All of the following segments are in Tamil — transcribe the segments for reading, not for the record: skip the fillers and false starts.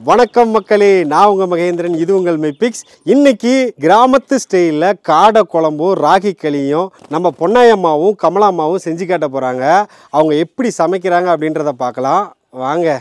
வணக்கம் மக்களே, நான் உங்கள் மகேந்திரன். இது உங்கள் மைபிக்ஸ். இன்னைக்கு கிராமத்து ஸ்டைலில் காடை குழம்பும் ராகி களியும் நம்ம பொன்னாயம்மாவும் கமலாம்மாவும் செஞ்சு காட்ட போகிறாங்க. அவங்க எப்படி சமைக்கிறாங்க அப்படின்றத பார்க்கலாம் வாங்க.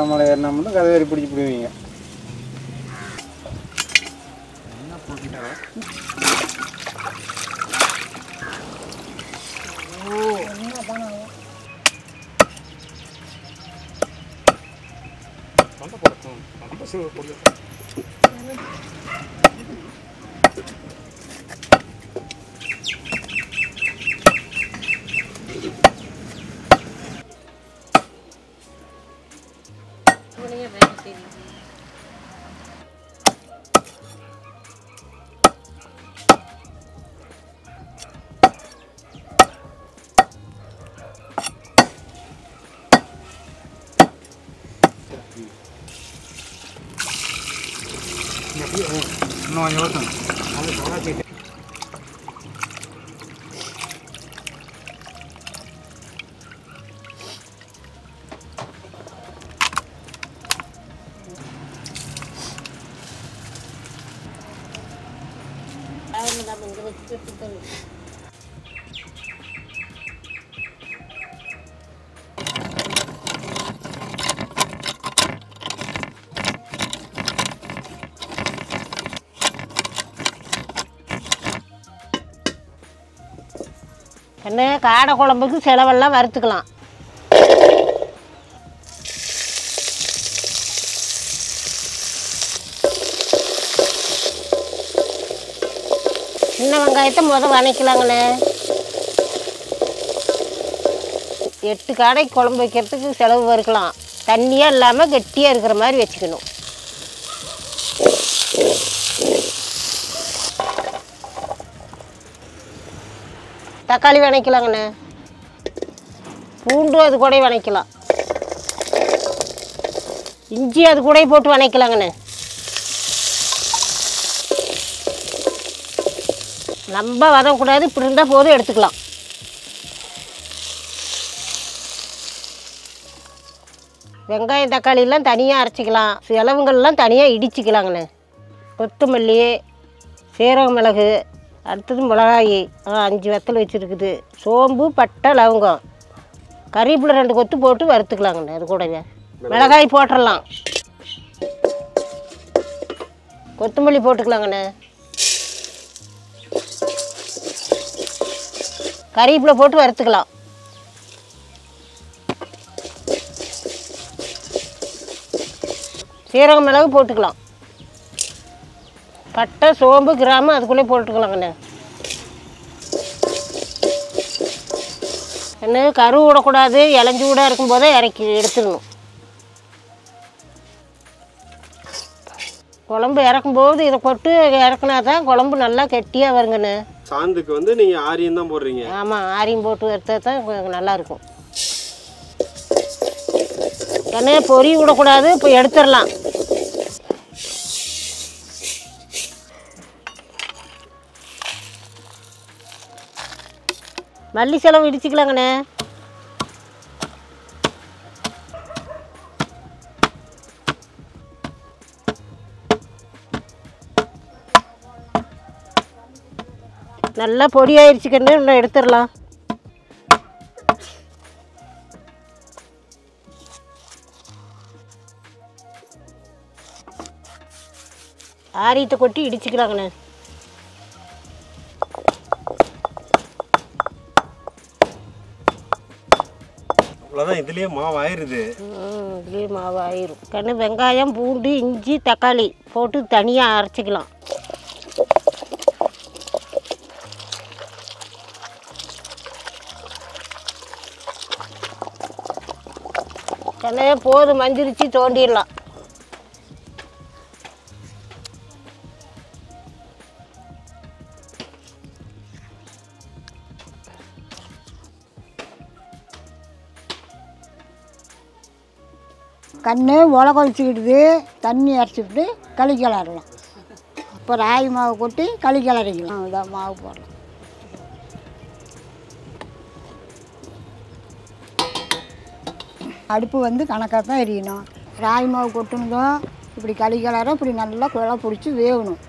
மலை ஏறினா மட்டும் கதவேறி பிடிச்சி போடுவீங்க. என்ன காடை குழம்புக்கு செலவெல்லாம் வறுத்துக்கலாம். சின்ன வெங்காயத்தை வதக்கலாங்கண்ணே. 8 காடை குழம்பு வைக்கிறதுக்கு செலவு வறுக்கலாம். தண்ணியாக இல்லாமல் கெட்டியாக இருக்கிற மாதிரி வச்சுக்கணும். தக்காளி வதக்கலாங்கண்ணே. பூண்டு அது கூட வதக்கலாம். இஞ்சி அது கூட போட்டு வதக்கலாங்கண்ணே. ரொம்ப வதக்கூடாது, இப்படி இருந்தால் போதும், எடுத்துக்கலாம். வெங்காயம் தக்காளியெல்லாம் தனியாக அரைச்சிக்கலாம். செலவுங்கள்லாம் தனியாக இடிச்சிக்கலாங்கண்ணே. கொத்தமல்லி, சீரக மிளகு, அடுத்தது மிளகாய் 5 வத்தல் வச்சுருக்குது. சோம்பு, பட்டை, லவங்கம், கறிவேப்பிலை 2 கொத்து போட்டு வறுத்துக்கலாங்கண்ணே. அது கூடவே மிளகாய் போட்டுடலாம். கொத்தமல்லி போட்டுக்கலாங்கண்ணே. கறிவேப்பிலை போட்டு வறுத்துக்கலாம். சீரக மிளகு போட்டுக்கலாம். பட்டை, சோம்பு, கிராம்பு அதுக்குள்ளே போட்டுக்கலாங்கண்ணே. என்ன கரு விடக்கூடாது, இளஞ்சி கூட இருக்கும்போதே இறக்கி எடுத்துடணும். குழம்பு இறக்கும்போது இதை போட்டு இறக்குனா தான் குழம்பு நல்லா கெட்டியாக வருங்கண்ணே. சாந்துக்கு வந்து நீங்கள் ஆரியம் தான் போடுறீங்க? ஆமாம், ஆரியம் போட்டு வறுத்தா தான் நல்லாயிருக்கும். ஏன்னா பொறி விடக்கூடாது. இப்போ எடுத்துடலாம். மல்லி செலவு இடிச்சிக்கலாங்கண்ணே. நல்லா பொடி ஆயிடுச்சுக்கன்னு இன்னும் எடுத்துடலாம். காரியத்தை கொட்டி இடிச்சுக்கலாங்கண்ணே. அவ்வளோதான், இதுலேயே மாவு ஆயிடுது. இதுலேயே மாவு ஆயிரும் கண்ணு. வெங்காயம், பூண்டு, இஞ்சி, தக்காளி போட்டு தனியாக அரைச்சிக்கலாம். கண்ணு போதும், மஞ்சிரிச்சு தோண்டிடலாம். கண்ணு உலக வச்சுக்கிட்டு தண்ணி அரைச்சிக்கிட்டு களி கிளறலாம். இப்போ ராகி மாவு கொட்டி களி கிளறிக்கலாம். இதான் மாவு போடலாம். அடுப்பு வந்து கணக்காக தான் எரியணும். ராகி மாவு கொட்டுனதும் இப்படி களி கிளற இப்படி நல்லா குழா பிடிச்சி வேகணும்.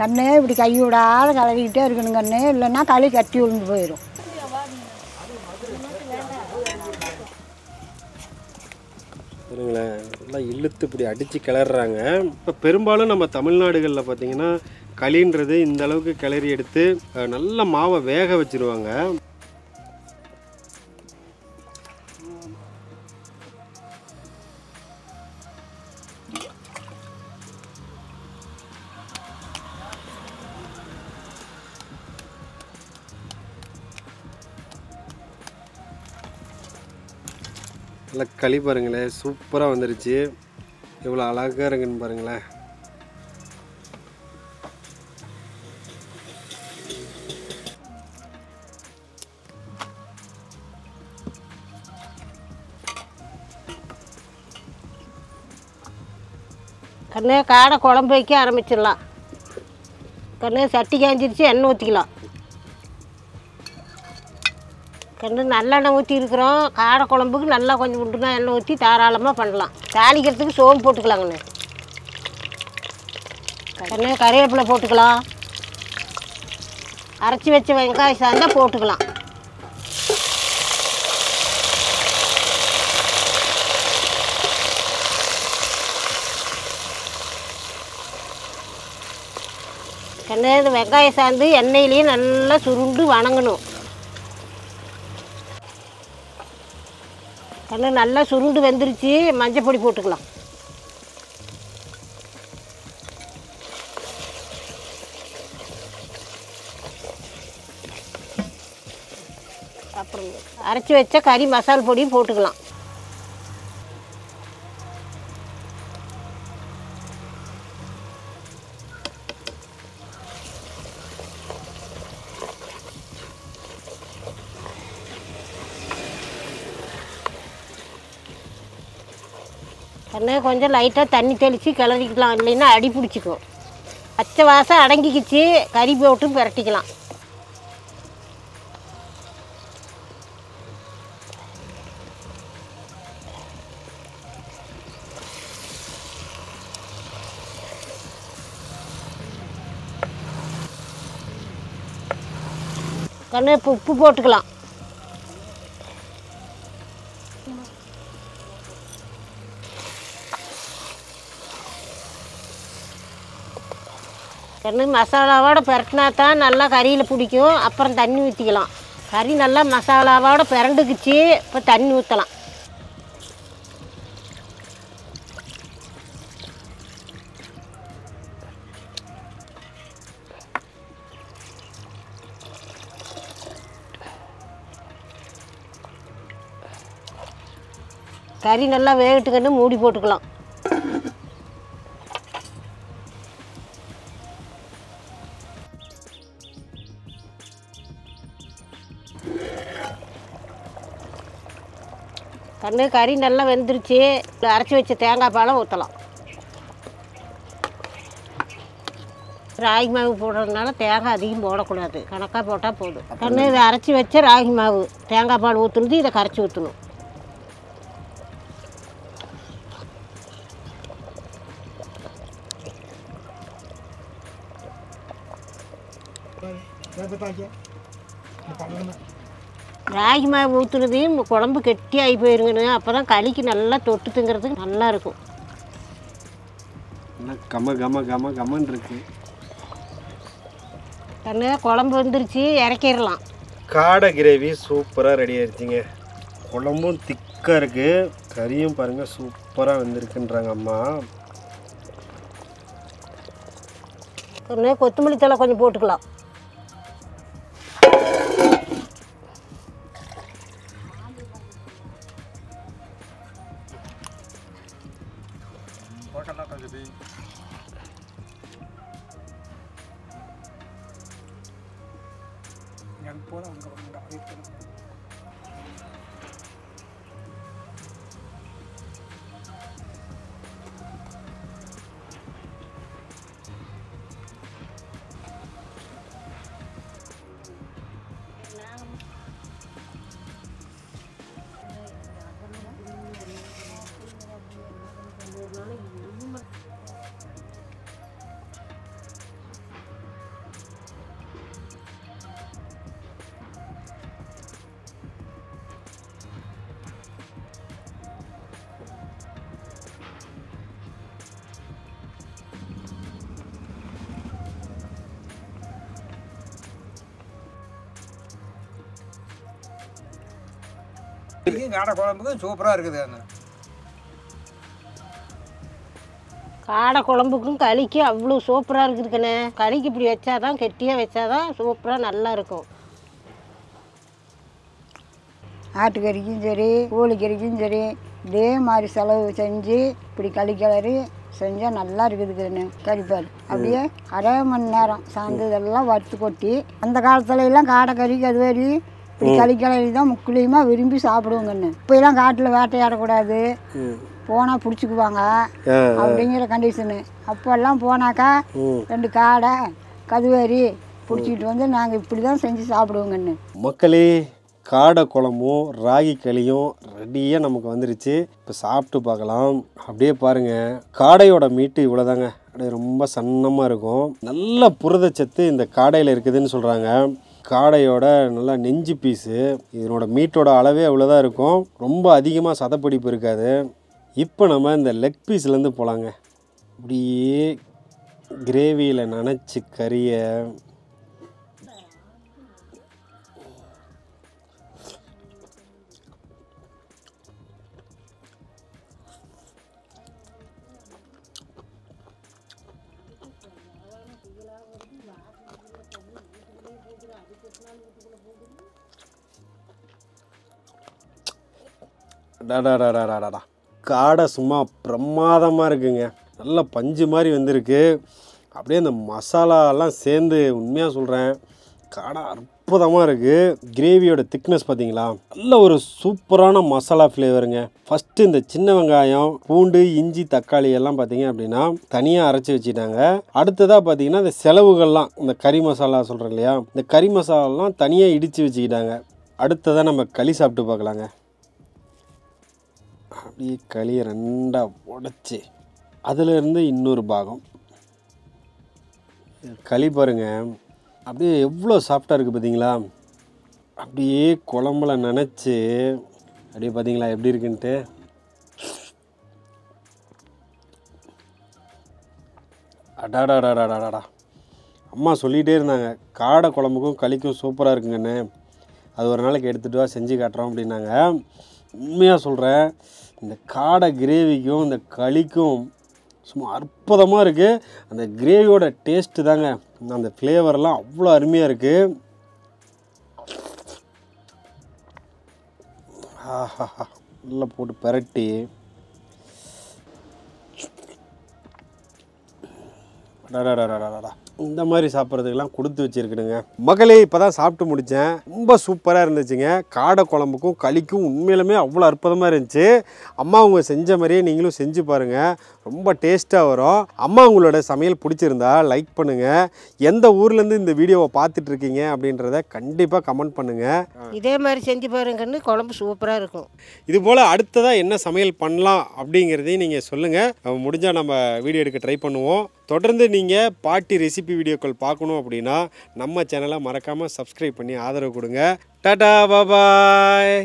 கண்ணு இப்படி கை விடாத கிளறிக்கிட்டே இருக்கணும் கண்ணு, இல்லைன்னா களி கட்டி விழுந்து போயிடும். பாருங்களேன், நல்லா இழுத்து இப்படி அடித்து கிளறாங்க. இப்போ பெரும்பாலும் நம்ம தமிழ்நாடுகளில் பார்த்திங்கன்னா களின்றது இந்த அளவுக்கு கிளறி எடுத்து நல்ல மாவை வேக வச்சுருவாங்க. நல்லா களி பாருங்களேன், சூப்பராக வந்துருச்சு. எவ்வளோ அழகாக இருக்குன்னு பாருங்களேன். கண்ணு காடை குழம்பு வைக்க ஆரம்பிச்சிடலாம். கண்ணு சட்டி காய்ஞ்சிருச்சு, எண்ணெய் ஊற்றிக்கலாம். கண்ணு நல்லெண்ணெய் ஊற்றி இருக்கிறோம். காடை குழம்புக்கு நல்லா கொஞ்சம் உண்டுனா எண்ணெய் ஊற்றி தாராளமாக பண்ணலாம். தாளிக்கிறதுக்கு சோம்பு போட்டுக்கலாங்கண்ணு. கண்ணு கறிவேப்பிலை போட்டுக்கலாம். அரைச்சி வச்ச வெங்காயம் சார்ந்தால் போட்டுக்கலாம். கண்ணு இது வெங்காயம் சார்ந்து எண்ணெயிலேயே நல்லா சுருண்டு வணங்கணும். கண்ணு நல்லா சுருண்டு வெந்துருச்சு. மஞ்சள் பொடி போட்டுக்கலாம். அப்புறம் அரைச்சி வச்ச கறி மசால் பொடியும் போட்டுக்கலாம். கண்ணு கொஞ்சம் லைட்டாக தண்ணி தெளித்து கிளறிக்கலாம், இல்லைன்னா அடி பிடிச்சிக்கும். பச்சை வாசம் அடங்கிக்கிச்சு, கறி போட்டு பிரட்டிக்கலாம். கண்ணு இப்போ உப்பு போட்டுக்கலாம். கண்ணு மசாலாவோடு பிரட்டினா தான் நல்லா கறியில் பிடிக்கும். அப்புறம் தண்ணி ஊற்றிக்கலாம். கறி நல்லா மசாலாவோடு பிரண்டுக்குச்சு, இப்போ தண்ணி ஊற்றலாம். கறி நல்லா வேகட்டுக்கன்னு மூடி போட்டுக்கலாம். கண்ணு கறி நல்லா வெந்துருச்சு. அரைச்சி வச்ச தேங்காய் பாலை ஊற்றலாம். ராகி மாவு போடுறதுனால தேங்காய் அதிகம் போடக்கூடாது, கணக்காக போட்டால் போதும். கண்ணு இதை அரைச்சி வச்ச ராகி மாவு தேங்காய் பால் ஊற்றுனது இதை கரைச்சி ஊற்றணும். ராகி மாவு ஊற்றுனது குழம்பு கெட்டி ஆகி போயிருங்கன்னு, அப்போ தான் களிக்கு நல்லா தொட்டு திங்கிறதுக்கு நல்லா இருக்கும். கம கம கம கமன்னு இருக்கு. கண்ணு குழம்பு வந்துருச்சு, இறக்கிடலாம். காடை கிரேவி சூப்பராக ரெடி ஆயிடுச்சுங்க. குழம்பும் திக்காக இருக்குது, கறியும் பாருங்கள் சூப்பராக வெந்திருக்குன்றாங்க அம்மா. கண்ணு கொத்தமல்லி தழை கொஞ்சம் போட்டுக்கலாம். காடை குழம்புக்கும் சூப்பராக இருக்குது. காடை குழம்புக்கும் களிக்கும் அவ்வளோ சூப்பராக இருக்குதுக்கண்ணே. களிக்கு இப்படி வச்சாதான், கெட்டியாக வச்சாதான் சூப்பராக நல்லா இருக்கும். ஆட்டுக்கறிக்கும் சரி கோழிக்கறிக்கும் சரி இதே மாதிரி செலவு செஞ்சு இப்படி களி கிளறி செஞ்சால் நல்லா இருக்குதுன்னு கறிப்பால் அப்படியே அரை மணி நேரம் சார்ந்ததெல்லாம் வறுத்து கொட்டி அந்த காலத்துல எல்லாம் காடை கறி கதுவரி இப்படி களி கிளறி தான் முக்கியமாக விரும்பி சாப்பிடுவோங்கன்னு. இப்போலாம் காட்டில் வேட்டையாடக்கூடாது, போனால் பிடிச்சிக்குவாங்க அப்படிங்கிற கண்டிஷனு. அப்போல்லாம் போனாக்கா 2 காடை கதுவரி பிடிச்சிக்கிட்டு வந்து நாங்கள் இப்படி தான் செஞ்சு சாப்பிடுவோங்கன்னு. மக்களே, காடை குழம்பும் ராகி களியும் ரெடியாக நமக்கு வந்துருச்சு. இப்போ சாப்பிட்டு பார்க்கலாம். அப்படியே பாருங்கள், காடையோட மீட்டு இவ்வளோதாங்க, அப்படியே ரொம்ப சன்னமாக இருக்கும். நல்ல புரதச்சத்து இந்த காடையில் இருக்குதுன்னு சொல்கிறாங்க. காடையோட நல்லா நெஞ்சு பீஸு, இதனோட மீட்டோட அளவே அவ்வளோதான் இருக்கும், ரொம்ப அதிகமாக சதப்பிடிப்பு இருக்காது. இப்போ நம்ம இந்த லெக் பீஸ்லேருந்து போகலாங்க. அப்படியே கிரேவியில் நனைச்சி கறியை டாடாடாடாடாடா, காடை சும்மா பிரமாதமாக இருக்குங்க. நல்ல பஞ்சு மாதிரி வந்திருக்கு. அப்படியே அந்த மசாலாலாம் சேர்ந்து உண்மையாக சொல்கிறேன், காடை அற்புதமாக இருக்குது. கிரேவியோட திக்னஸ் பார்த்தீங்களா, நல்ல ஒரு சூப்பரான மசாலா ஃப்ளேவருங்க. ஃபஸ்ட்டு இந்த சின்ன வெங்காயம், பூண்டு, இஞ்சி, தக்காளி எல்லாம் பார்த்தீங்க அப்படின்னா தனியாக அரைச்சி வச்சுட்டாங்க. அடுத்ததாக பார்த்தீங்கன்னா இந்த செலவுகள்லாம், இந்த கறி மசாலா சொல்கிறேன் இல்லையா, இந்த கறி மசாலாலாம் தனியாக இடித்து வச்சுக்கிட்டாங்க. அடுத்ததாக நம்ம களி சாப்பிட்டு பார்க்கலாங்க. அப்படியே களியை 2ஆக உடச்சி அதிலிருந்து இன்னொரு பாகம் களி பாருங்க, அப்படியே எவ்வளோ சாஃப்டாக இருக்குது பார்த்தீங்களா. அப்படியே குழம்புல நனைச்சி அப்படியே பார்த்தீங்களா எப்படி இருக்குன்ட்டு. அடாடாடாடாடாடா, அம்மா சொல்லிகிட்டே இருந்தாங்க காடை குழம்புக்கும் களிக்கும் சூப்பராக இருக்குங்கண்ணே, அது ஒரு நாளைக்கு எடுத்துகிட்டு வா செஞ்சு காட்டுறோம் அப்படின்னாங்க. உண்மையாக சொல்கிறேன், இந்த காடை கிரேவிக்கும் இந்த களிக்கும் சும்மா அற்புதமாக இருக்குது. அந்த கிரேவியோட டேஸ்ட்டு தாங்க, அந்த ஃப்ளேவர்லாம் அவ்வளோ அருமையாக இருக்குது. ஆஹா, நல்லா போட்டு பரட்டி டாடாடாடாடா, இந்த மாதிரி சாப்பிட்றதுக்கெல்லாம் கொடுத்து வச்சுருக்குதுங்க. மக்களே, இப்போ தான் சாப்பிட்டு முடித்தேன். ரொம்ப சூப்பராக இருந்துச்சுங்க. காடை குழம்புக்கும் களிக்கும் உண்மையிலுமே அவ்வளோ அற்புதமாக இருந்துச்சு. அம்மா அவங்க செஞ்ச மாதிரியே நீங்களும் செஞ்சு பாருங்கள், ரொம்ப டேஸ்ட்டாக வரும். அம்மா உங்களோட சமையல் பிடிச்சிருந்தா லைக் பண்ணுங்கள். எந்த ஊர்லேருந்து இந்த வீடியோவை பார்த்துட்ருக்கீங்க அப்படின்றத கண்டிப்பாக கமெண்ட் பண்ணுங்கள். இதே மாதிரி செஞ்சு பாருங்கன்னு, குழம்பு சூப்பராக இருக்கும். இது போல் அடுத்ததாக என்ன சமையல் பண்ணலாம் அப்படிங்கிறதையும் நீங்கள் சொல்லுங்கள், முடிஞ்சால் நம்ம வீடியோ எடுக்க ட்ரை பண்ணுவோம். தொடர்ந்து நீங்கள் பாட்டி ரெசிபி வீடியோக்கள் பார்க்கணும் அப்படின்னா நம்ம சேனலை மறக்காமல் சப்ஸ்கிரைப் பண்ணி ஆதரவு கொடுங்க. டாடா, பாய்.